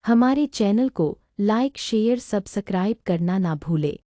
हमारे चैनल को like share subscribe करना ना भूले।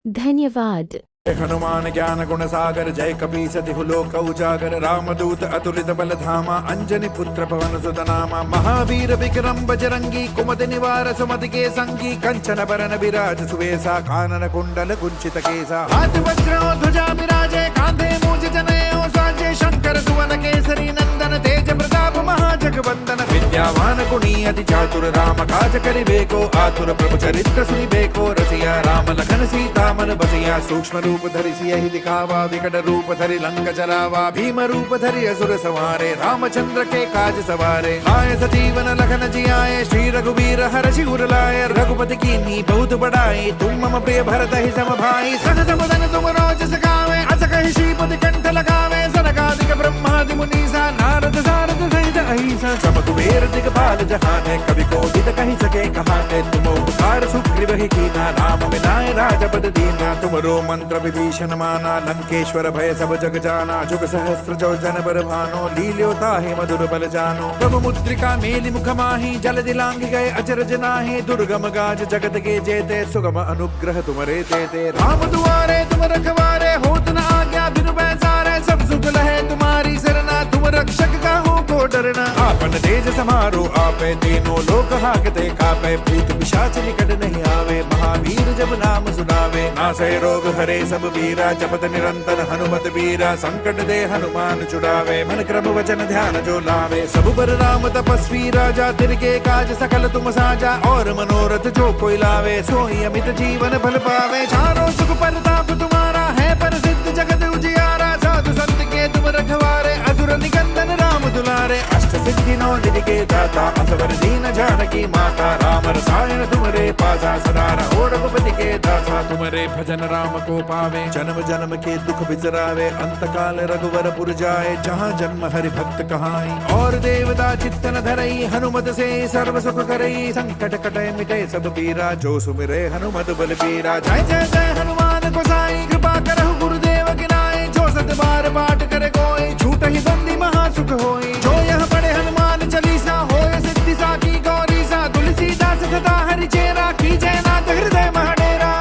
धन्यवाद। हनुमान ज्ञान गुण सागर जय कपीस तिहु लोक उजागर रामदूत अतुलित बल धामा अंजनी पुत्र पवन सुत नामा महावीर विक्रम बजरंगी कुमति निवार सुमति के संगी कंचन बरन विराज सुवेसा कानन कुंडल कुंचित केसा हाथ वज्र ध्वजा विराजे कांधे मूज जनेऊ साजे शंकर सुवन केसरी नंदन तेज प्रताप महाजगवंदन विद्यावान गुणी अति चातुर राम काज करिबेको आतुर प्रभु चरित्र सुनिबेको रसिया राम लखन सीता मन बसिया सूक्ष्म रूप धरि सियहि दिखावा विकट रूप धरि लंक जरावा भीम रूप धरि असुर संहारे रामचंद्र के काज सवारे आए सजीवन लखन जियाए श्री रघुवीर हर्षि उर लाए रघुपति कीन्ही बहुत बड़ाई तुम मम प्रिय भरत ही सम भाई सहज मदन तुम रोज सखावे अस कहि श्रीपति कंठ लगावे सनकादिक ब्रह्मादि मुनीसा नारद सारद सहित अहिसा सब कुबेर दिगपाल जहाने कवि कोविद कहि सके कहाने तुम उपकार सुग्रीव ही कीना राम मिलाए राजपद दीना तुमरो मंत्र विभीषण माना लंकेश्वर भय सब जग जाना जुग सहस्त्र जो जन बर भानो लील्योता है मधुर बल जानो प्रभु मुद्रिका मेलि मुख माही जल दिलांग गए अचरज नाहि दुर्गम गाज जगत के जेते सुगम अनुग्रह तुमरे देते राम दुआरे तुम रखवारे होत न आज्ञा बिनु पैसारे सब सुख लहे तुम्हारी सरना तुम रक्षक काहू को डरना आपन तेज समारो आपे तीनों लोक हाकते कापे भूत पिशाच निकट नहीं आवे महावीर जब नाम सुनावे नासै रोग हरे सब वीरा जपत निरंतर हनुमत वीरा संकट दे हनुमान छुड़ावे मन क्रम वचन ध्यान जो लावे सब पर राम तपस्वी राजा तिनके काज सकल तुम साजा और मनोरथ जो कोई लावे सोई अमित जीवन फल पावे चारों सुख परताप तुम्हारा है प्रसिद्ध जगत उजियारा साधु संत के तुम रखवारे असुर निकंदन राम दुलारे अष्ट सिद्धि नौ निधि के दाता असवर दीन जानकी माता राम रसायन तुमरे पासा सदा रहो रघुपति के दासा तुमरे भजन राम को पावे जन्म जन्म के दुख बिसरावे अंत काल रघुवर पुर जाए जहाँ जन्म हरि भक्त कहाई और देवता चित्तन धरई हनुमत से सर्व सुख करई संकट कटे मिटे सब पीरा जो सुमिरे हनुमत बल पीरा जय जय जय हनुमान गोसाई कृपा करहु गुरुदेव गिनाई जो सत बार पाठ करे कोई झूठ ही बंदी महासुख होई जो यह पढ़े हनुमान चालीसा होय सिद्धि साकी गौरी सा तुलसीदास सदा हरि चेरा की जय नाथ हृदय महाडेरा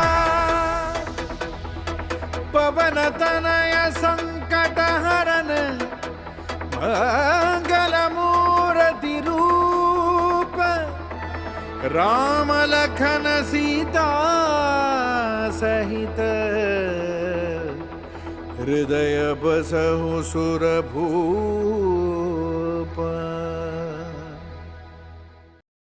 पवन तनय संकट हरन मंगल मूर्ति रूप राम लखन सीता सहित हृदय बसहु सुर भूप।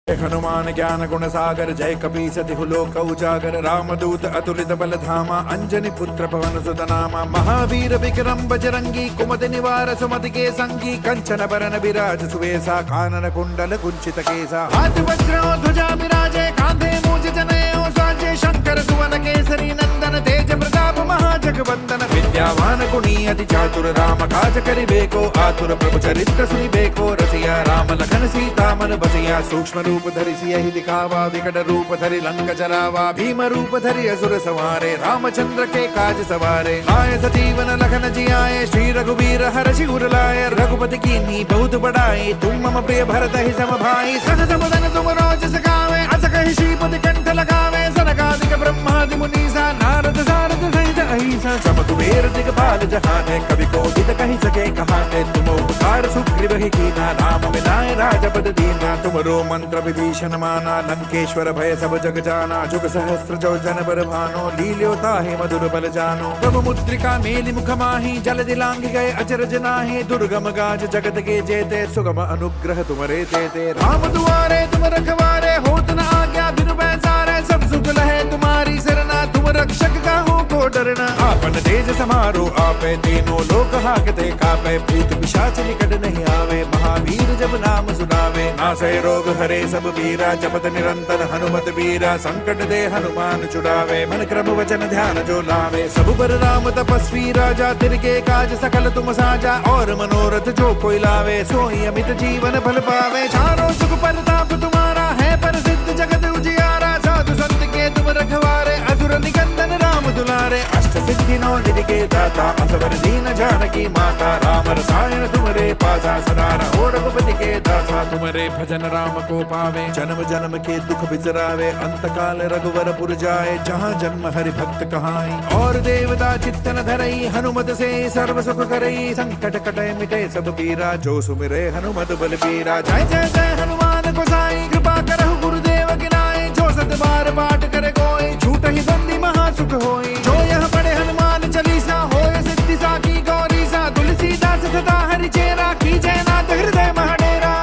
हनुमान ज्ञान गुण सागर जय कपीस तिहु लोक उजागर रामदूत अतुलित बल धामा अंजनी पुत्र पवन सुत नामा महावीर विक्रम बजरंगी कुमति निवार सुमति के संगी कंचन बरन विराज सुवेसा कानन कुंडल कुंचित केसा हाथ वज्र ध्वजा विराजे कांधे मूज जनेऊ साजे शंकर सुवन केसरी नंदन तेज प्रताप महाजगवंदन विद्यावान गुणी अति चातुर राम काज करिबेको आतुर प्रभु चरित्र सुनिबेको रसिया राम लखन सीता मन बसिया सूक्ष्म रूप धरि सियहि दिखावा विकट रूप धरि लंक जरावा भीम रूप धरि असुर संहारे रामचंद्र के काज सवारे आए सजीवन लखन जियाए श्री रघुवीर हर्षि उर लाए रघुपति कीन्ही बहुत बड़ाई तुम मम प्रिय भरत ही सम भाई सहज मदन तुम रोज सखावे अस कहि श्रीपति कंठ लगावे सनकादिक ब्रह्मादि मुनीसा नारद सारद सहित अहिसा सब कुबेर दिगपाल जहाने कवि कोविद कहि सके कहाने तुम उपकार सुग्रीव ही कीना राम मिलाए राजपद दीना तुमरो मंत्र विभीषण माना लंकेश्वर भय सब जग जाना जुग सहस्त्र जो जन बर भानो लील्योता है मधुर बल जानो प्रभु मुद्रिका मेलि मुख माही जल दिलांग गए अचरज नाहि दुर्गम गाज जगत के जेते सुगम अनुग्रह तुमरे देते राम दुआरे तुम रखवारे होत न आज्ञा बिनु पैसारे सब सुख लहे तुम्हारी सरना तुम रक्षक काहू को डरना आपन तेज समारो आपे तीनों लोक हाकते कापे भूत पिशाच निकट नहीं आवे महावीर जब नाम सुनावे नासै रोग हरे सब वीरा जपत निरंतर हनुमत वीरा संकट दे हनुमान छुड़ावे मन क्रम वचन ध्यान जो लावे सब पर राम तपस्वी राजा तिनके काज सकल तुम साजा और मनोरथ जो कोई लावे सोई अमित जीवन फल पावे चारों सुख परताप तुम्हारा है प्रसिद्ध जगत उजियारा साधु संत के तुम रखवारे असुर निकंदन राम दुलारे अष्ट सिद्धि नौ निधि के दाता असवर दीन जानकी माता राम रसायन तुम्हारे पासा सदा रहो रघुपति के दासा तुम्हारे भजन राम को पावे जन्म जन्म के दुख बिसरावे अंत काल रघुवर पुर जाए जहाँ जन्म हरि भक्त कहाई और देवता चित्तन धरई हनुमत से सर्व सुख करई संकट कटे मिटे सब पीरा जो सुमिरे हनुमत बल पीरा जय जय जय हनुमान गोसाई कृपा करहु गुरुदेव की नाई जो सत बार पाठ करे कोई झूठ ही बंदी महा सुख होई जो यह पढ़े हनुमान चालीसा होय सिद्धि साकी गौरी सा तुलसीदास सदा हरि चेरा की जय नाथ हृदय महडेरा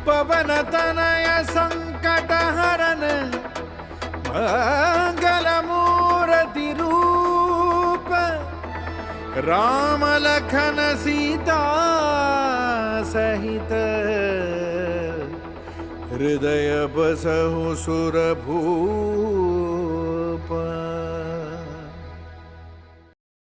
पवन तनय संकट हरन मंगल मूर्ति रूप राम लखन सीता सहित हृदय बसहु सुरभूप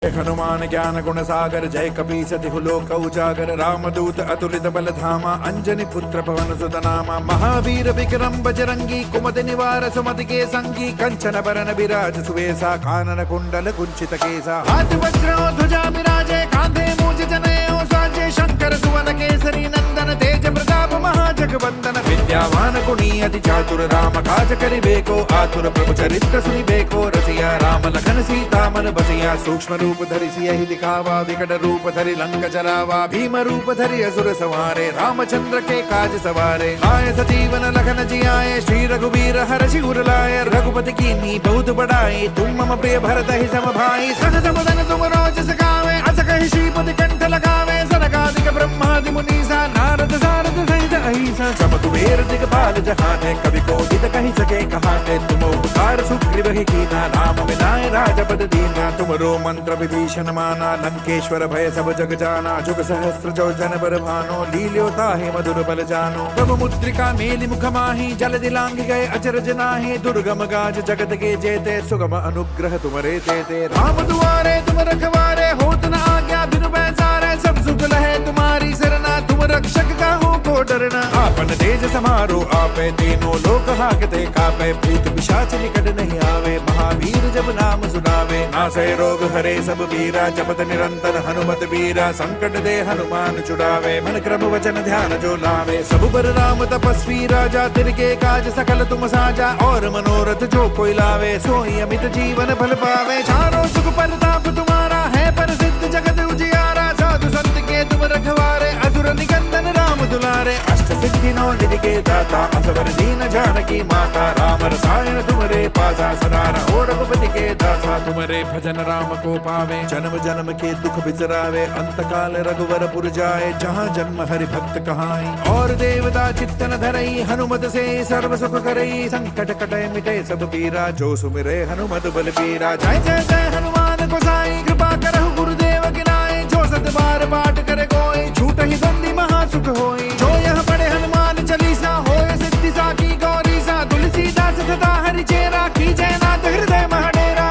हनुमान ज्ञान गुण सागर जय कपीस तिहु लोक उजागर रामदूत अतुलित बल धामा अंजनी पुत्र पवन सुत नामा महावीर विक्रम बजरंगी कुमति निवार सुमति के संगी कंचन बरन विराज सुवेसा कानन कुंडल कुंचित केसा हाथ वज्र ध्वजा विराजे कांधे मूज जनेऊ साजे शंकर सुवन केसरी नंदन तेज प्रताप महाजगवंदन विद्यावान गुणी अति चातुर राम काज करिबेको आतुर प्रभु चरित्र सुनिबेको रसिया राम लखन सीता मन बसिया सूक्ष्म रूप धरि सियहि दिखावा विकट रूप धरि लंक जरावा भीम रूप धरि असुर संहारे रामचंद्र के काज सवारे आए सजीवन लखन जियाए श्री रघुवीर हर्षि उर लाए रघुपति कीन्ही बहुत बड़ाई तुम मम प्रिय भरत ही सम भाई सहज बदन तुम रोज सखावे अस कहि श्रीपति कंठ लगावे सनकादिक ब्रह्मादि मुनीसा नारद सारद सहित अहिसा सब कुबेर दिगपाल जहाने कवि कोविद कहि सके कहाते तुम उपकार सुग्रीव ही कीना राम मिलाए राजपद दीना तुमरो मंत्र विभीषण माना लंकेश्वर भय सब जग जाना जुग सहस्त्र जो जन बर भानो लील्यो ताहि मधुर बल जानो प्रभु मुद्रिका मेलि मुख माहि जल दिलांग गए अचरज नाहि दुर्गम गाज जगत के जेते सुगम अनुग्रह तुमरे तेते राम दुआरे तुम रखवारे होत न आज्ञा बिनु पैसारे सब सुख लहे तुम्हारी सरना तुम रक्षक का हो को डरना आपन तेज समारो आपे तीनों लोक हाकते कापे भूत पिशाच निकट नहीं आवे महावीर जब नाम सुनावे नासै रोग हरे सब वीरा जपत निरंतर हनुमत वीरा संकट दे हनुमान छुड़ावे मन क्रम वचन ध्यान जो लावे सब बर राम तपस्वी राजा तिनके काज सकल तुम साजा और मनोरथ जो कोई लावे सोई अमित जीवन फल पावे चारों सुख परताप तुम्हारा है प्रसिद्ध जगत उजियारा साधु संत के तुम रखवारे असुर निकंदन राम दुलारे अष्ट सिद्धि नौ निधि के दाता असवर दीन जानकी माता राम रसायन तुम्हारे पासा सदा रहो रघुपति के दासा तुम्हारे भजन राम को पावे जन्म जन्म के दुख बिसरावे अंत काल रघुवर पुर जाए जहाँ जन्म हरि भक्त कहाई और देवता चित्तन धरई हनुमत से सर्व सुख करई संकट कटे मिटे सब पीरा जो सुमिरे हनुमत बल पीरा जय जय जय हनुमान गोसाई कृपा करहु गुरुदेव की नाई जो सत बार पाठ करे कोई झूठ ही बंदी महा सुख होई जो यह पढ़े हनुमान चालीसा होय सिद्धि साकी गौरी सा तुलसीदास सदा हरि चेरा की जय नाथ हृदय महडेरा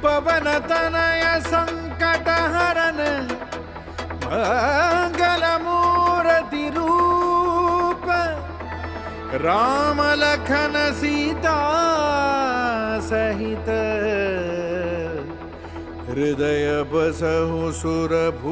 पवन तनय संकट हरन मंगल मूर्ति रूप राम लखन सीता सहित हृदय बसहु सुरभूप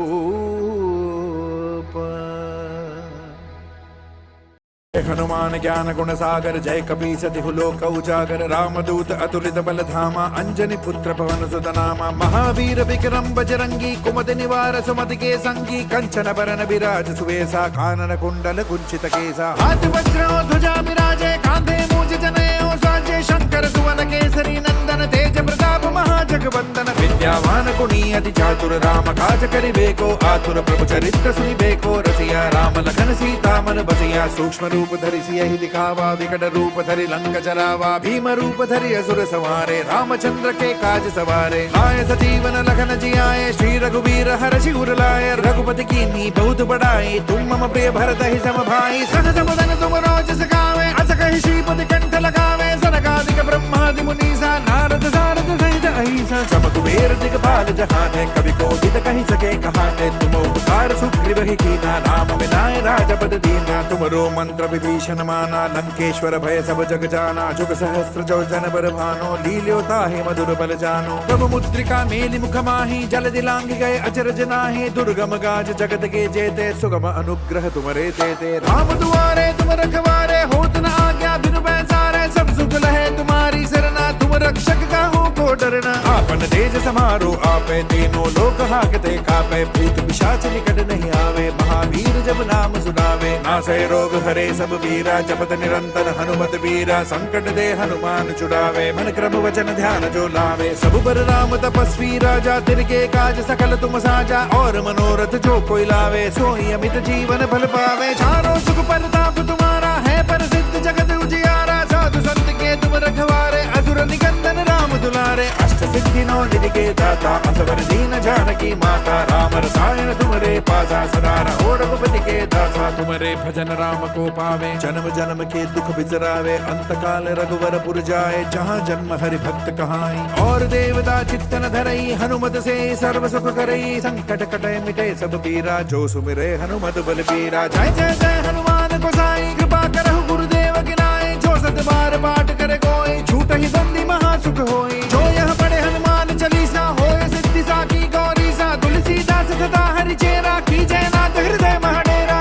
हनुमान ज्ञान गुण सागर जय कपीस तिहु लोक उजागर रामदूत अतुलित बल धामा अंजनी पुत्र पवन सुत नामा महावीर विक्रम बजरंगी कुमति निवार सुमति के संगी कंचन बरन विराज सुवेसा कानन कुंडल कुंचित केसा हाथ वज्र ध्वजा विराजे कांधे मूज जनेऊ साजे शंकर सुवन केसरी नंदन तेज प्रताप महाजगवंदन विद्यावान गुणी अति चातुर राम काज करिबेको आतुर प्रभु चरित्र सुनिबेको रसिया राम लखन सीता मन बसिया सूक्ष्म रूप धरि सियहि दिखावा विकट रूप धरि लंक जरावा भीम रूप धरि असुर संहारे रामचंद्र के काज सवारे आए सजीवन लखन जियाए श्री रघुवीर हर्षि उर लाए रघुपति कीन्ही बहुत बड़ाई तुम मम प्रिय भरत ही सम भाई सहज बदन तुम रोज सखावे अस कहि श्रीपति कंठ लगावे सनकादिक ब्रह्मादि मुनीसा नारद सारद सहित अहिसा सब कुबेर दिगपाल जहाने कवि कोविद कहि सके कहाते तुम उपकार सुग्रीव ही कीना राम मिलाए राजपद दीना तुमरो मंत्र विभीषण माना लंकेश्वर भय सब जग जाना जुग सहस्त्र जो जन बर भानो लील्यो ताहि मधुर बल जानो प्रभु मुद्रिका मेलि मुख माहि जल दिलांग गए अचरज नाहि दुर्गम गाज जगत के जेते सुगम अनुग्रह तुमरे तेते राम दुआरे तुम रखवारे होत न आज्ञा बिनु बैसारे सब सुख लहे तुम्हारी सरना तुम रक्षक काहू को डरना आपन तेज समारो आपे तीनों लोक हाकते कापे भूत पिशाच निकट नहीं आवे महावीर जब नाम सुनावे नासै रोग हरे सब वीरा जपत निरंतर हनुमत वीरा संकट दे हनुमान छुड़ावे मन क्रम वचन ध्यान जो लावे सब बर राम तपस्वी राजा तिनके काज सकल तुम साजा और मनोरथ जो कोई लावे सोई अमित जीवन फल पावे चारों सुख परताप तुम्हारा है प्रसिद्ध जगत उजियारा साधु संत के तुम रखवारे असुर निकंदन राम दुलारे अष्ट सिद्धि नौ निधि के दाता असवर दीन जानकी माता राम रसायन तुमरे पासा सदा रहो रघुपति के दासा तुमरे भजन राम को पावे जन्म जन्म के दुख बिसरावे अंत काल रघुवर पुर जाए जहाँ जन्म हरि भक्त कहाई और देवता चित्तन धरई हनुमत से सर्व सुख करई संकट कटे मिटे सब पीरा जो सुमिरे हनुमत बल पीरा जय जय जय हनुमान गोसाई कृपा करहु गुरुदेव की नाई जो सत बार पाठ करे कोई झूठ ही बंदी महा सुख होई जो यह पढ़े हनुमान चालीसा होए सिद्धि साकी गौरी सा तुलसीदास सदा हरि चेरा की जयनाथ हृदय महडेरा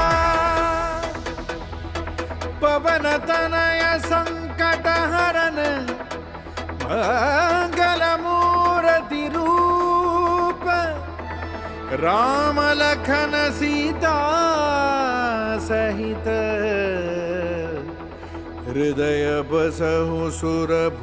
पवन तनय संकट हरन मंगल मूर्ति रूप राम लखन सीता सहित हृदय बसहु सुरभूप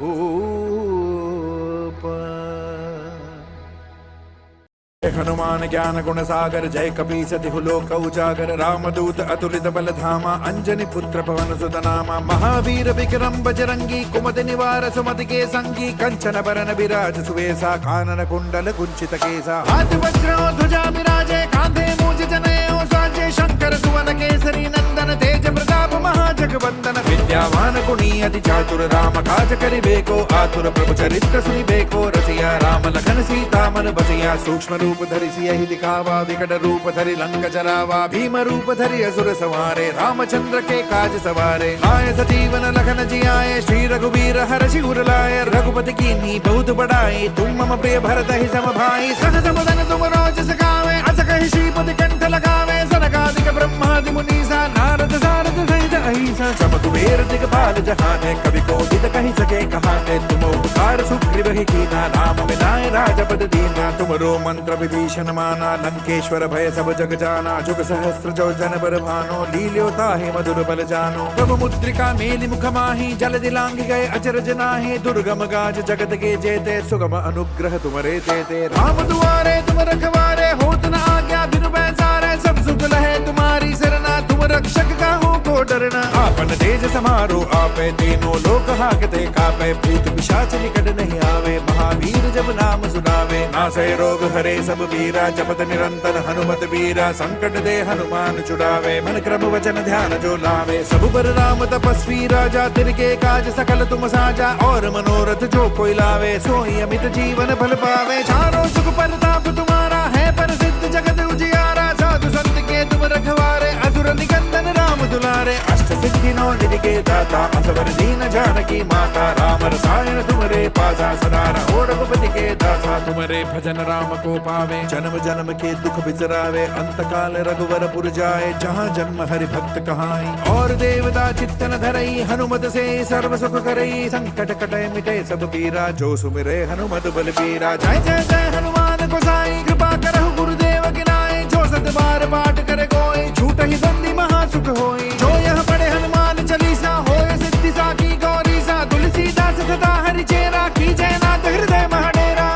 हनुमान ज्ञान गुण सागर जय कपीस तिहु लोक उजागर रामदूत अतुलित बल धामा अंजनी पुत्र पवन सुत नामा महावीर विक्रम बजरंगी कुमति निवार सुमति के संगी कंचन बरन विराज सुवेसा कानन कुंडल कुंचित केसा हाथ वज्र ध्वजा विराजे कांधे मूज जनेऊ साजे शंकर सुवन केसरी नंदन तेज प्रताप महाजगवंदन विद्यावान गुणी अति चातुर राम काज करिबेको आतुर प्रभु चरित्र सुनिबेको रसिया राम लखन सीता मन बसिया सूक्ष्म रूप धरि सियहि दिखावा विकट रूप धरि लंक जरावा भीम रूप धरि असुर संहारे रामचंद्र के काज सवारे आए सजीवन लखन जियाए श्री रघुवीर हर्षि उर लाए रघुपति कीन्ही बहुत बड़ाई तुम मम प्रिय भरत ही सम भाई सहज बदन तुम रोज सखावे अस कहि श्रीपति कंठ लगावे सनकादिक ब्रह्मादि मुनीसा नारद सारद सहित अहिसा सब कुबेर दिगपाल जहाने कवि कोविद कहि सके कहाने तुम उपकार सुग्रीव ही कीना राम मिलाए राजपद दीना तुमरो मंत्र विभीषण माना लंकेश्वर भय सब जग जाना जुग सहस्त्र जो जन बर भानो लील्यो ताहि मधुर बल जानो प्रभु मुद्रिका मेलि मुख माहि जल दिलांग गए अचरज नाहि दुर्गम गाज जगत के जेते सुगम अनुग्रह तुमरे तेते राम दुआरे तुम रखवारे होत न आज्ञा बिनु बैसारे सब सुख लहे तुम्हारी सरना तुम रक्षक काहू को डरना आपन तेज समारो आपे तीनों लोक हाकते कापे भूत पिशाच निकट नहीं आवे महावीर जब नाम सुनावे नासै रोग हरे सब वीरा जपत निरंतर हनुमत वीरा संकट दे हनुमान छुड़ावे मन क्रम वचन ध्यान जो लावे सब बर राम तपस्वी राजा तिनके काज सकल तुम साजा और मनोरथ जो कोई लावे सोई अमित जीवन फल पावे चारों सुख परताप तुम्हारा है प्रसिद्ध जगत उजियारा साधु संत के तुम रखवारे असुर निकंदन राम दुलारे अष्ट सिद्धि नौ निधि के दाता असवर दीन जानकी माता राम रसायन तुमरे पासा सदा रहो रघुपति के दासा तुमरे भजन राम को पावे जन्म जन्म के दुख बिसरावे अंत काल रघुवर पुर जाए जहाँ जन्म हरि भक्त कहाई और देवता चित्तन धरई हनुमत से सर्व सुख करई संकट कटे मिटे सब पीरा जो सुमिरे हनुमत बल पीरा जय जय जय हनुमान गोसाई कृपा करहु गुरुदेव की नाई जो सत बार पाठ करे कोई झूठ ही बंदी महा सुख होई जो यह पढ़े हनुमान चालीसा होए सिद्धि साकी गौरी सा तुलसीदास सदा हरि चेरा की जयनाथ हृदय महडेरा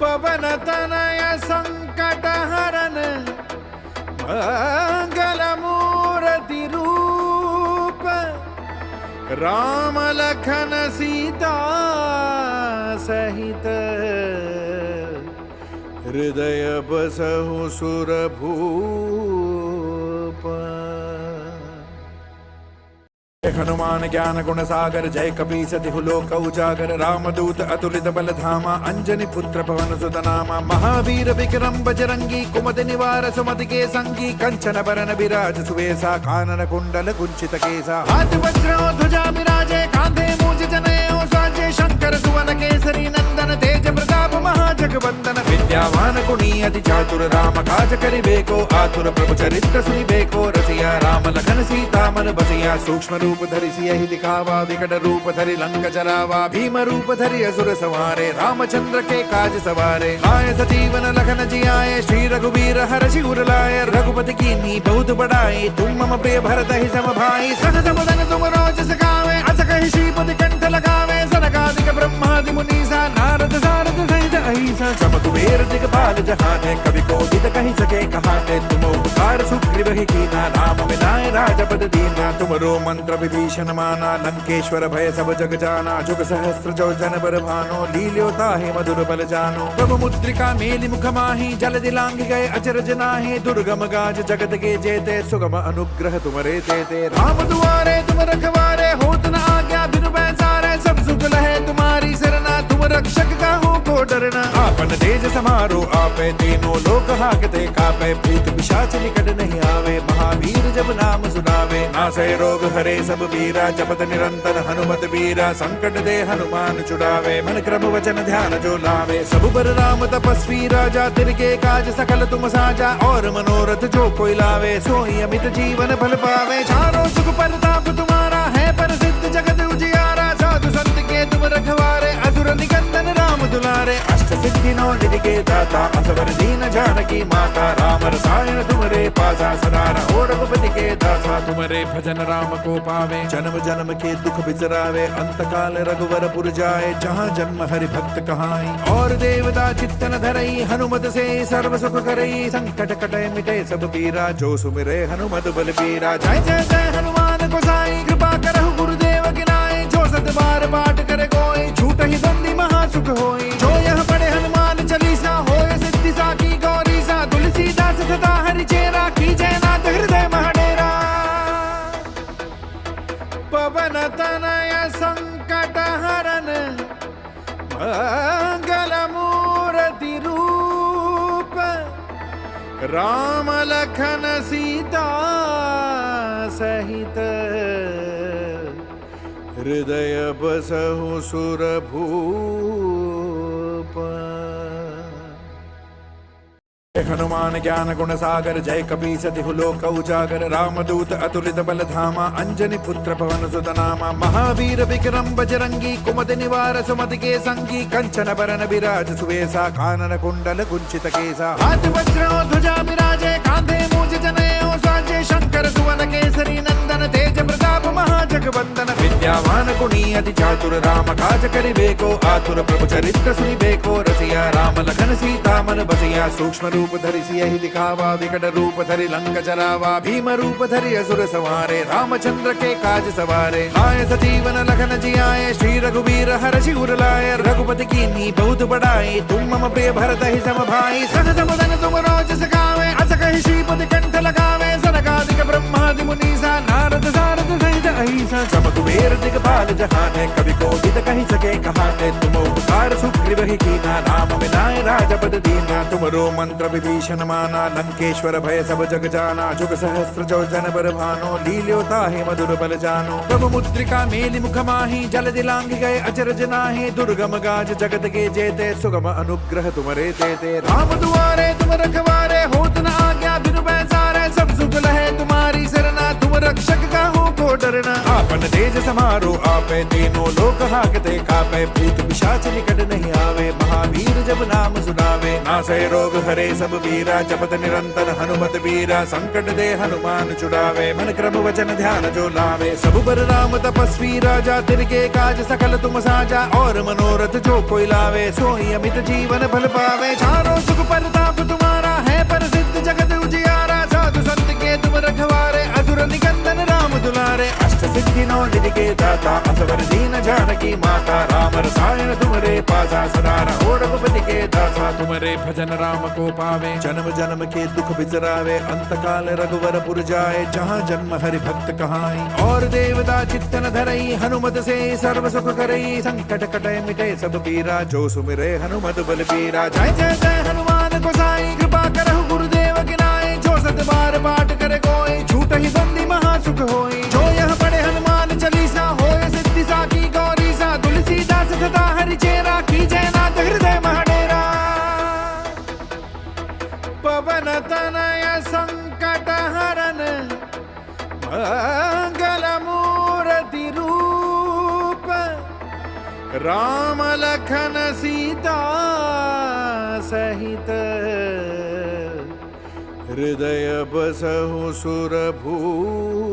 पवन तनय संकट हरन मंगल मूर्ति रूप राम लखन सीता सहित हृदय बसहु सुरभूप हनुमान ज्ञान गुण सागर जय कपीस तिहु लोक उजागर रामदूत अतुलित बल धामा अंजनी पुत्र पवन सुत नामा महावीर विक्रम बजरंगी कुमति निवार सुमति के संगी कंचन बरन विराज सुवेसा कानन कुंडल कुंचित केसा हाथ वज्र ध्वजा विराजे कांधे मूज जनेऊ साजे शंकर सुवन केसरी नंदन तेज प्रताप महाजगवंदन विद्यावान गुणी अति चातुर राम काज करिबेको आतुर प्रभु चरित्र सुनिबेको रसिया राम लखन सीता मन बसिया सूक्ष्म रूप धरि सियहि दिखावा विकट रूप धरि लंक जरावा भीम रूप धरि असुर संहारे रामचंद्र के काज सवारे लाए सजीवन लखन जियाए श्री रघुवीर हर्षि उर लाए रघुपति कीन्ही बहुत बड़ाई तुम मम प्रिय भरत ही सम भाई सहज बदन तुम रोज सखावे अस कहि श्रीपति कंठ लगावे सनकादिक ब्रह्मादि मुनीसा नारद सारद सहित अहिसा सब कुबेर दिगपाल जहाने कवि कोविद कहि सके कहाते तुम उपकार सुग्रीव ही कीना राम मिलाए राजपद दीना तुमरो मंत्र विभीषण माना लंकेश्वर भय सब जग जाना जुग सहस्त्र जो जन बर भानो लील्योता है मधुर बल जानो प्रभु मुद्रिका मेलि मुख माही जल दिलांग गए अचरज नाहि दुर्गम गाज जगत के जेते सुगम अनुग्रह तुमरे तेते राम दुआरे तुम रखवारे होत न आज्ञा बिनु पैसारे सब सुख लहे तुम्हारी सरना तुम रक्षक काहू को डरना आपन तेज समारो आपे तीनों लोक हाकते कापे भूत पिशाच निकट नहीं आवे महावीर जब नाम सुनावे नासै रोग हरे सब पीरा जपत निरंतर हनुमत वीरा संकट दे हनुमान छुड़ावे मन क्रम वचन ध्यान जो लावे सब पर राम तपस्वी राजा तिनके काज सकल तुम साजा और मनोरथ जो कोई लावे सोई अमित जीवन फल पावे चारों सुख परताप तुम्हारा है प्रसिद्ध जगत उजियारा साधु संत के तुम रखवारे असुर निकंदन राम दुलारे अष्ट सिद्धि नौ निधि के दाता असवर दीन जानकी माता राम रसायन तुमरे पासा सदा रहो रघुपति के दासा तुमरे भजन राम को पावे जन्म जन्म के दुख बिसरावे अंत काल रघुवर पुर जाए जहाँ जन्म हरि भक्त कहाई और देवता चित्तन धरई हनुमत से सर्व सुख करई संकट कटे मिटे सब पीरा जो सुमिरे हनुमत बल पीरा जय जय जय हनुमान गोसाई कृपा करहु गुरुदेव की नाई जो सत बार पाठ करे कोई छूट ही बंदी महासुख होई जो यह पढ़े हनुमान चालीसा होए सिद्धि साकी गौरी सा तुलसीदास सदा हरि चेरा की जय नाथ हृदय महडेरा पवन तनय संकट हरन मंगल मूर्ति रूप राम लखन सीता सहित हृदय बसहु सुर भूप हनुमान ज्ञान गुण सागर जय कपीस तिहु लोक उजागर रामदूत अतुलित बल धामा अंजनी पुत्र पवन सुत नामा महावीर विक्रम बजरंगी कुमति निवार सुमति के संगी कंचन बरन विराज सुवेसा कानन कुंडल कुंचित केसा हाथ वज्र ध्वजा विराजे कांधे मूज जनेऊ साजे शंकर सुवन केसरी नंदन तेज प्रताप महाजगवंदन विद्यावान गुणी अति चातुर राम काज करिबेको आतुर प्रभु चरित्र सुनिबेको रसिया राम लखन सीता मन बसिया सूक्ष्म रूप धरि सियहि दिखावा विकट रूप धरि लंक जरावा भीम रूप धरि असुर संहारे रामचंद्र के काज सवारे लाए सजीवन लखन जियाए श्री रघुवीर हर्षि उर लाए रघुपति कीन्ही बहुत बड़ाई तुम मम प्रिय भरत ही सम भाई सहज बदन तुम रोज सखावे अस कहि श्रीपति कंठ लगावे सनकादिक ब्रह्मादि मुनीसा नारद सारद सहित अहिसा सब कुबेर दिगपाल जहाने कवि कोविद कहि सके कहाते तुम उपकार सुग्रीव ही कीना राम मिलाए राजपद दीना तुमरो मंत्र विभीषण माना लंकेश्वर भय सब जग जाना जुग सहस्त्र जो जन बर भानो लील्योता है मधुर बल जानो प्रभु मुद्रिका मेलि मुख माही जल दिलांग गए अचरज नाहि दुर्गम गाज जगत के जेते सुगम अनुग्रह तुमरे तेते राम दुआरे तुम रखवारे होत न आज्ञा बिनु पैसारे सब सुख लहे तुम्हारी सरना तुम रक्षक काहू को डरना आपन तेज समारो आपे तीनों लोक हाकते कापे भूत पिशाच निकट नहीं आवे महावीर जब नाम सुनावे नासै रोग हरे सब पीरा जपत निरंतर हनुमत वीरा संकट दे हनुमान छुड़ावे मन क्रम वचन ध्यान जो लावे सब पर राम तपस्वी राजा तिनके काज सकल तुम साजा और मनोरथ जो कोई लावे सोई अमित जीवन फल पावे चारों सुख परताप तुम्हारा है प्रसिद्ध जगत उजियारा साधु संत के तुम रखवारे असुर निकंदन राम दुलारे अष्ट सिद्धि नौ निधि के दाता असवर दीन जानकी माता राम रसायन तुमरे पासा सदा रहो रघुपति के दासा तुमरे भजन राम को पावे जन्म जन्म के दुख बिसरावे अंत काल रघुवर पुर जाए जहाँ जन्म हरि भक्त कहाई और देवता चित्तन धरई हनुमत से सर्व सुख करई संकट कटय मिटे सब पीरा जो सुमिरे हनुमत बल पीरा जय जय जय हनुमान गोसाई कृपा करहु गुरुदेव की नाई जो सत बार पाठ करे कोई झूठ ही बंदी महासुख होई जो यह पढ़े हनुमान चालीसा होए सिद्धि साकी गौरी सा तुलसीदास सदा हरि चेरा की जय नाथ हृदय महाडेरा पवन तनय संकट हरन मंगल मूर्ति रूप राम लखन सीता सहित हृदय बसहु सुरभूप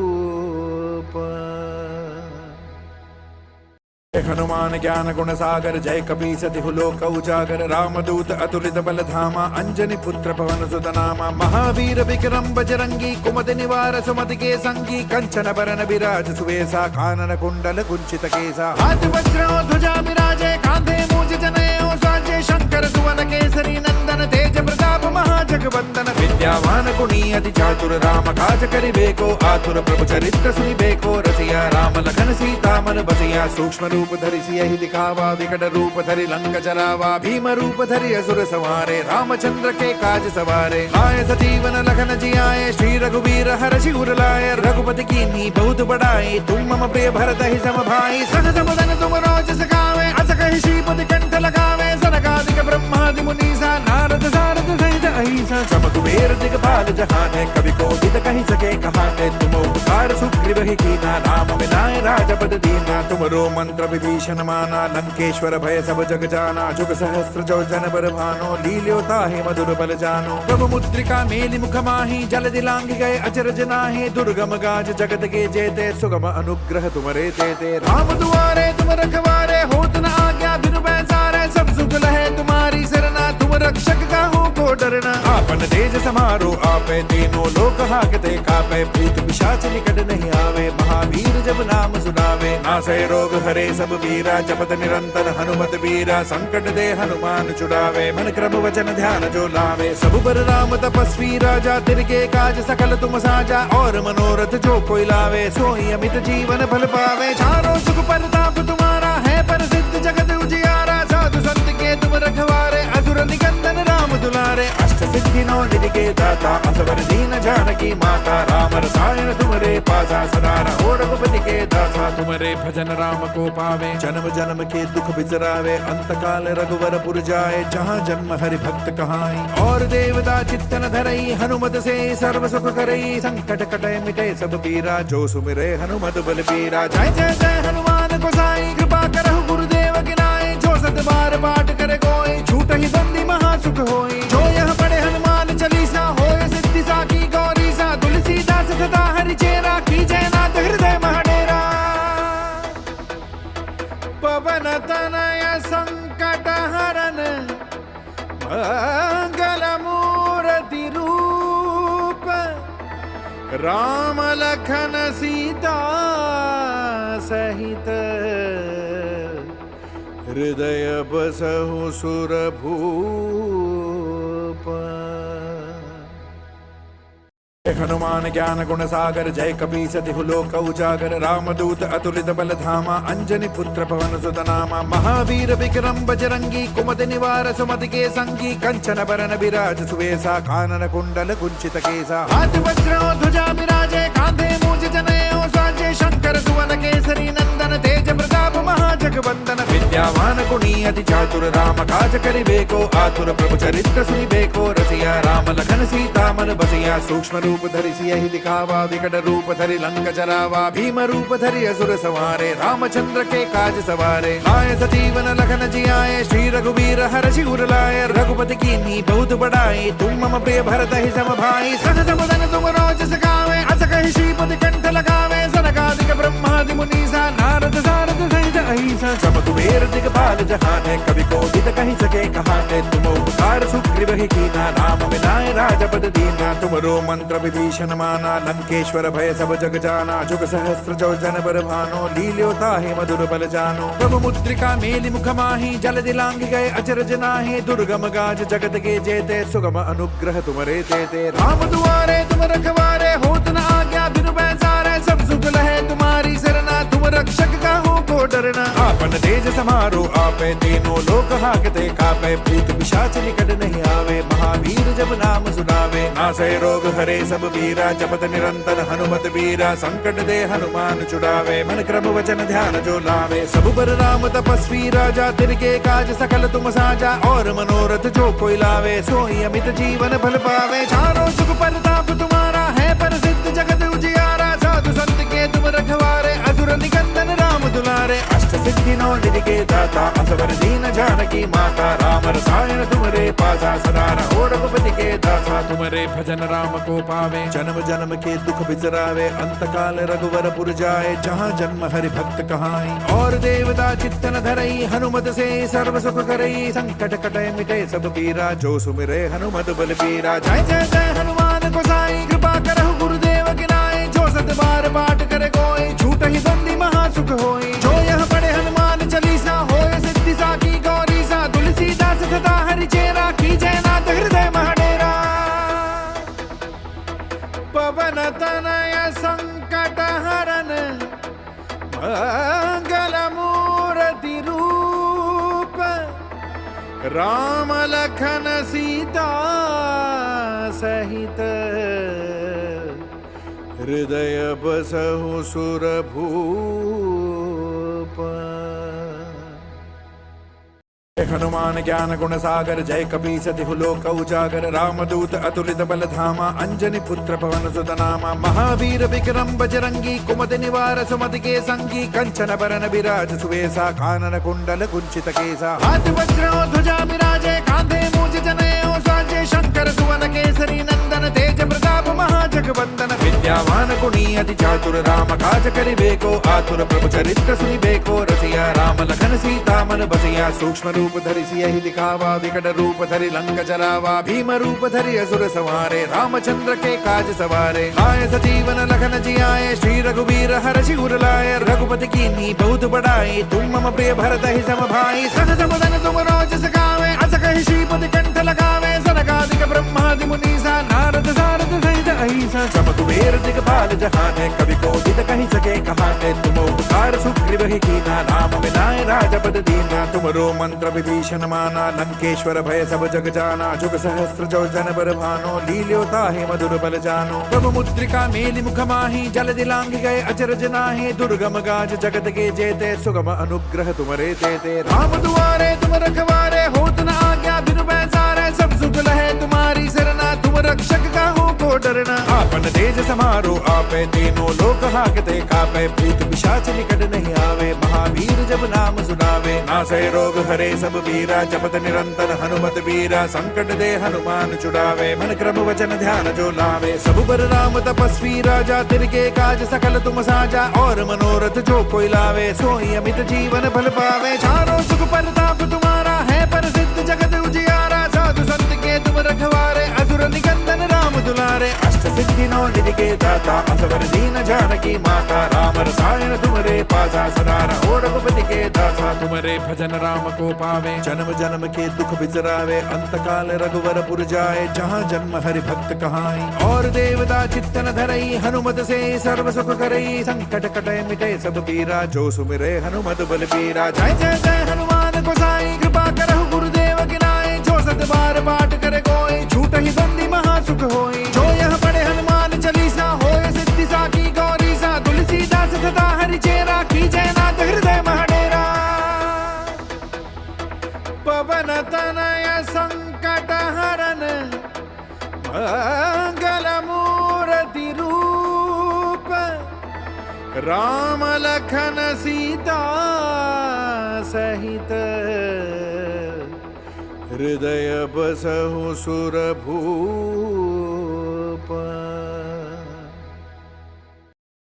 हनुमान ज्ञान गुण सागर जय कपी सतिहु लोक उजागर रामदूत अतुलित बल धामा अंजनी पुत्र पवन सुत नामा महावीर विक्रम बजरंगी कुमति निवार सुमति के संगी कंचन बरन विराज सुवेसा कानन कुंडल कुंचित केसा हाथ वज्र ध्वजा विराजे कांधे मूज जनेऊ साजे शंकर सुवन केसरी नंदन तेज प्रताप महाजगवंदन विद्यावान गुणी अति चातुर राम काज करिबेको आतुर प्रभु चरित्र सुनिबेको रसिया राम लखन सीता मन बसिया सूक्ष्म रूप धरि सियहि दिखावा विकट रूप धरि लंक जरावा भीम रूप धरि असुर संहारे रामचंद्र के काज सवारे आए सजीवन लखन जियाए श्री रघुवीर हर्षि उर लाए रघुपति कीन्ही बहुत बड़ाई तुम मम प्रिय भरत ही सम भाई सहज बदन तुम रोज सखावे अस कहि श्रीपति कंठ लगावे सनकादिक ब्रह्मादि मुनीसा नारद सारद सहित अहिसा सब कुबेर दिगपाल जहाने कवि कोविद कहि सके कहाने तुम उपकार सुग्रीव ही कीना राम मिलाए राजपद दीना तुमरो मंत्र विभीषण माना लंकेश्वर भय सब जग जाना जुग सहस्त्र जो जन बर भानो लील्यो ताहि मधुर बल जानो प्रभु मुद्रिका मेलि मुख माहि जल दिलांग गए अचरज नाहि दुर्गम गाज जगत के जेते सुगम अनुग्रह तुमरे देते राम दुआरे तुम रखवारे होत न आज्ञा बिनु पैसारे सब सुख लहे तुम्हारी सरना तुम रक्षक काहू को डरना आपन तेज समारो आपे तीनों लोक हाकते कापे भूत पिशाच निकट नहीं आवे महावीर जब नाम सुनावे नासै रोग हरे सब वीरा जपत निरंतर हनुमत वीरा संकट दे हनुमान छुड़ावे मन क्रम वचन ध्यान जो लावे सब बर राम तपस्वी राजा तिनके काज सकल तुम साजा और मनोरथ जो कोई लावे सोई अमित जीवन फल पावे चारों सुख परताप तुम्हारा है प्रसिद्ध जगत उजियारा साधु संत के तुम रखवारे असुर निकंदन राम दुलारे अष्ट सिद्धि नौ निधि के दाता असवर दीन जानकी माता राम रसायन तुमरे पासा सदा रहो रघुपति के दासा तुमरे भजन राम को पावे जन्म जन्म के दुख बिसरावे अंत काल रघुवर पुर जाए जहाँ जन्म हरि भक्त कहाई और देवता चित्तन धरई हनुमत से सर्व सुख करई संकट कटय मिटे सब पीरा जो सुमिरे हनुमत बल पीरा जय जय जय हनुमान गोसाई कृपा करहु गुरुदेव की नाई जो सत बार पाठ करे कोई झूठ ही बंदी महासुख होई जो यह पढ़े हनुमान चालीसा होए सिद्धि साकी गौरी सा तुलसीदास सदा हरि चेरा की जय नाथ हृदय महाडेरा पवन तनय संकट हरन मंगल मूर्ति रूप राम लखन सीता सहित हृदय बसहु सुरभूप हनुमान ज्ञान गुण सागर जय कपी सतिहु लोक उजागर रामदूत अतुलित बल धामा अंजनी पुत्र पवन सुत नामा महावीर विक्रम बजरंगी कुमति निवार सुमति के संगी कंचन बरन विराज सुवेसा कानन कुंडल कुंचित केसा हाथ वज्र ध्वजा विराजे कांधे मूज जनेऊ साजे शंकर सुवन केसरी नंदन तेज प्रताप महाजगवंदन विद्यावान गुणी अति चातुर राम काज करिबेको आतुर प्रभु चरित्र सुनिबेको रसिया राम लखन सीता मन बसिया सूक्ष्म रूप धरि सियहि दिखावा विकट रूप धरि लंक जरावा भीम रूप धरि असुर संहारे रामचंद्र के काज सवारे आए सजीवन लखन जियाए श्री रघुवीर हर्षि उर लाए रघुपति कीन्ही बहुत बड़ाई तुम मम प्रिय भरत ही सम भाई सहज बदन तुम रोज सखावे अस कहि श्रीपति कंठ लगावे सनकादिक ब्रह्मादि मुनीसा नारद सारद सहित अहिसा सब कुबेर दिगपाल जहाने, कवि कोविद कहि सके कहाते। तुम उपकार सुग्रीव ही कीना, राम मिलाए राजपद दीना। तुमरो मंत्र विभीषण माना, लंकेश्वर भय सब जग जाना। जुग सहस्त्र जो जन बर भानो, लील्यो ताहि मधुर बल जानो। प्रभु मुद्रिका मेलि मुख माहि, जल दिलांग गए अचरज नाहि। दुर्गम गाज जगत के जेते, सुगम अनुग्रह तुमरे तेते। राम दुआरे तुम रखवारे, होत न आज्ञा बिनु पैसारे। सब सुख लहे तुम्हारी सरना, तुम रक्षक काहू को डरना। आपन तेज समारो आपे, तीनों लोक हाकते कापे। भूत पिशाच निकट नहीं आवे, महावीर जब नाम सुनावे। नासै रोग हरे सब पीरा, जपत निरंतर हनुमत बीरा। संकट दे हनुमान छुड़ावे, मन क्रम वचन ध्यान जो लावे। सब बर राम तपस्वी राजा, तिनके काज सकल तुम साजा। और मनोरथ जो कोई लावे, सोई अमित जीवन फल पावे। चारों जुग परताप तुम्हारा है, प्रसिद्ध जगत उजियारा। साधु संत के तुम रखवारे, असुर निकंदन राम दुलारे। अष्ट सिद्धि नौ निधि के दाता, असवर दीन जानकी माता। राम रसायन तुमरे पासा, सदा रहो रघुपति के दासा। तुमरे भजन राम को पावे, जन्म जन्म के दुख बिसरावे। अंत काल रघुवर पुर जाए, जहाँ जन्म हरि भक्त कहाई। और देवता चित्तन धरई, हनुमत से सर्व सुख करई। संकट कटे मिटे सब पीरा, जो सुमिरे हनुमत बल बीरा। जय जय जय हनुमान गोसाई, कृपा करहु गुरुदेव की नाई। जो सत बार पाठ करे कोई, छूट ही बंदी महा सुख होई। जो यह पढ़े हनुमान चालीसा, होय सिद्धि साकी गौरीसा। तुलसीदास सदा हरि चेरा, कीजय नाथ हृदय महडेरा। पवन तनय संकट हरन, मंगल मूर्ति रूप। राम लखन सीता सहित, हृदय बसहु सुरभूप। हनुमान ज्ञान गुण सागर, जय कपीस तिहु लोक उजागर। रामदूत अतुलित बल धामा, अंजनी पुत्र पवन सुत नामा। महावीर विक्रम बजरंगी, कुमति निवार सुमति के संगी। कंचन बरन विराज सुवेसा, कानन कुंडल कुंचित केसा। हाथ वज्र ध्वजा विराजे, कांधे मूज जनेऊ साजे। शंकर सुवन केसरी नंदन, तेज प्रताप महाजगवंदन। विद्यावान गुणी अति चातुर, राम काज करिबेको आतुर। प्रभु चरित्र सुनिबेको रसिया, राम लखन सीता मन बसिया। सूक्ष्म रूप धरि सियहि दिखावा, विकट रूप धरि लंक जरावा। भीम रूप धरि असुर संहारे, रामचंद्र के काज सवारे। आए सजीवन लखन जियाए, श्री रघुवीर हरषि उर लाए। रघुपति कीन्ही बहुत बड़ाई, तुम मम प्रिय भरत ही सम भाई। सहज बदन तुम रोज सखावे, अस कहि श्रीपति कंठ लगावे। सनकादिक ब्रह्मादि मुनीसा, नारद सारद सहित अहिसा। सम कुबेर दिगपाल जहाने, कवि कोविद कहि सके कहाते। तुम उपकार सुग्रीव ही कीना, राम मिलाए राजपद दीना। तुमरो मंत्र विभीषण माना, लंकेश्वर भय सब जग जाना। जुग सहस्त्र जो जन बर भानो, लील्यो ताहि मधुर बल जानो। प्रभु मुद्रिका मेलि मुख माहि, जल दिलांग गए अचरज नाहि। दुर्गम गाज जगत के जेते, सुगम अनुग्रह तुमरे तेते। राम दुआरे तुम रखवारे, होत न आज्ञा बिनु पैसारे। सब सुख लहे तुम्हारी सरना, तुम रक्षक काहू को डरना। आपन तेज समारो आपे, तीनों लोक हाकते कापे। भूत पिशाच निकट नहीं आवे, महावीर जब नाम सुनावे। नासै रोग हरे सब पीरा, जपत निरंतर हनुमत बीरा। संकट दे हनुमान छुड़ावे, मन क्रम वचन ध्यान जो लावे। सब बर राम तपस्वी राजा, तिनके काज सकल तुम साजा। और मनोरथ जो कोई लावे, सोई अमित जीवन फल पावे। चारों जुग परताप तुम्हारा है, प्रसिद्ध जगत उजियारा। साधु संत के तुम रखवारे, असुर निकंदन राम दुलारे। अष्ट सिद्धि नौ निधि के दाता, असवर दीन जानकी माता। राम रसायन तुमरे पासा, सदा रहो रघुपति के दासा। तुमरे भजन राम को पावे, जन्म जन्म के दुख बिसरावे। अंत काल रघुवर पुर जाए, जहाँ जन्म हरि भक्त कहाई। और देवता चित्तन धरई, हनुमत से सर्व सुख करई। संकट कटे मिटे सब पीरा, जो सुमिरे हनुमत बल बीरा। जय जय जय हनुमान गोसाई, कृपा करहु गुरुदेव की नाई। जो सत बार पाठ करे कोई, छूट ही बंदी महा सुख होई। जो यह पढ़े हनुमान चालीसा, होय सिद्धि साकी गौरीसा। तुलसीदास सदा हरि चेरा, कीजय नाथ हृदय महडेरा। पवन तनय संकट हरन, मंगल मूर्ति रूप। राम लखन सीता सहित, हृदय बसहु सुरभूप।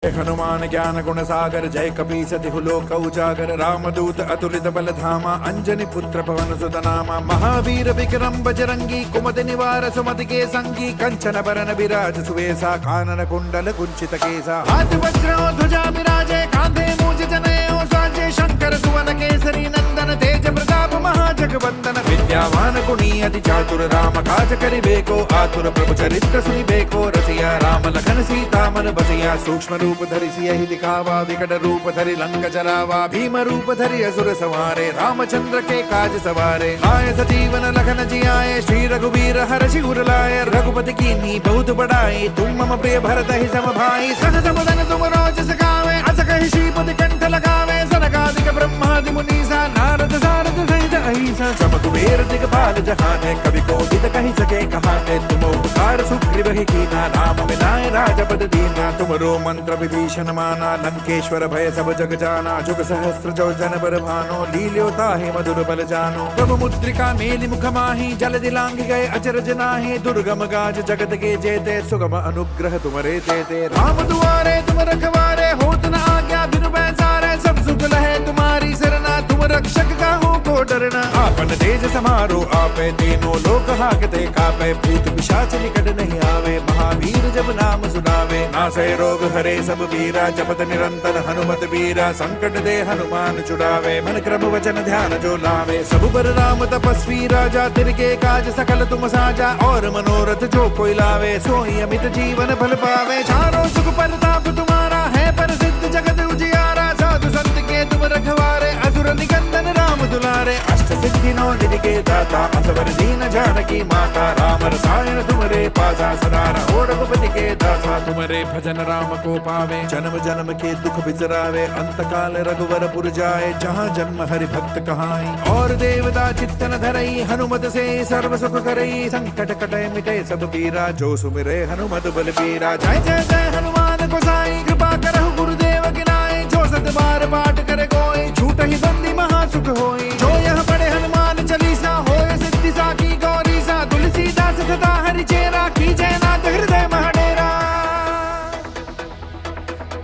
हनुमान ज्ञान गुण सागर जय कपीस तिहु लोक उजागर रामदूत अतुलित बल धामा अंजनी पुत्र पवन सुत नामा महावीर विक्रम बजरंगी कुमति निवार सुमति के संगी कंचन बरन विराज सुवेसा कानन कुंडल कुंचित केसा हाथ वज्र ध्वजा विराजे कांधे मूज जनेऊ साजे शंकर सुवन केसरी नंदन तेज प्रताप महाजगवंदन विद्यावान गुणी अति चातुर राम काज करिबेको आतुर प्रभु चरित्र सुनिबेको रसिया राम लखन सीता मन बसिया सूक्ष्म रूप धरि सियहि दिखावा विकट रूप धरि लंक जरावा भीम रूप धरि असुर संहारे रामचंद्र के काज सवारे आए सजीवन लखन जियाए श्री रघुवीर हर्षि उर लाए रघुपति कीन्ही बहुत बड़ाई तुम मम प्रिय भरत ही सम भाई सहज बदन तुम रोज सखावे अस कहि श्रीपति कंठ लगावे सनकादिक ब्रह्मादि मुनीसा नारद सारद सहित अहिसा सब कुबेर दिगपाल जहाने कवि कोविद कहि सके कहाने तुम उपकार सुग्रीव ही कीना राम मिलाए राजपद दीना तुमरो मंत्र विभीषण माना लंकेश्वर भय सब जग जाना जुग सहस्त्र जो जन बर भानो लील्यो ताहि मधुर बल जानो प्रभु मुद्रिका मेलि मुख माहि जल दिलांग गए अचरज नाहि दुर्गम गाज जगत के जेते सुगम अनुग्रह तुमरे तेते राम दुआरे तुम रखवारे होत न आज्ञा बिनु पैसारे सब सुख लहे तुम्हारी सरना तुम रक्षक काहू को डरना आपन तेज समारो आपे तीनों लोक हाकते कापे भूत पिशाच निकट नहीं आवे महावीर जब नाम सुनावे नासै रोग हरे सब वीरा जपत निरंतर हनुमत वीरा संकट दे हनुमान छुड़ावे मन क्रम वचन ध्यान जो लावे सब पर राम तपस्वी राजा तिनके काज सकल तुम साजा और मनोरथ जो कोई लावे सोई अमित जीवन फल पावे चारों सुख परताप तुम्हारा है प्रसिद्ध जगत उजियारा साधु संत के तुम रखवारे असुर निकंदन राम दुलारे अष्ट सिद्धि नौ निधि के दाता असवर दीन जानकी माता राम रसायन तुमरे पासा सदा रहो रघुपति के दासा तुमरे भजन राम को पावे जन्म जन्म के दुख बिसरावे अंत काल रघुवर पुर जाए जहाँ जन्म हरि भक्त कहाई और देवता चित्तन धरई हनुमत से सर्व सुख करई संकट कटे मिटे सब पीरा जो सुमिरे हनुमत बल पीरा जय जय जय हनुमान गोसाई कृपा करहु गुरुदेव की नाई जो सत बार पाठ करे कोई छूट ही बंदी महासुख होई जो यह पढ़े हनुमान चालीसा होए सिद्धि साकी गौरी सा तुलसीदास सदा हरि चेरा की जयनाथ हृदय महडेरा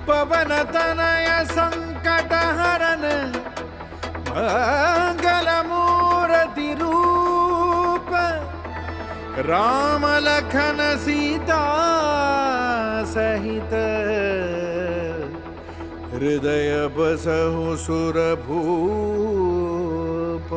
पवन तनय संकट हरन मंगल मूर्ति रूप राम लखन सीता सहित हृदय बसहु सुर भूप।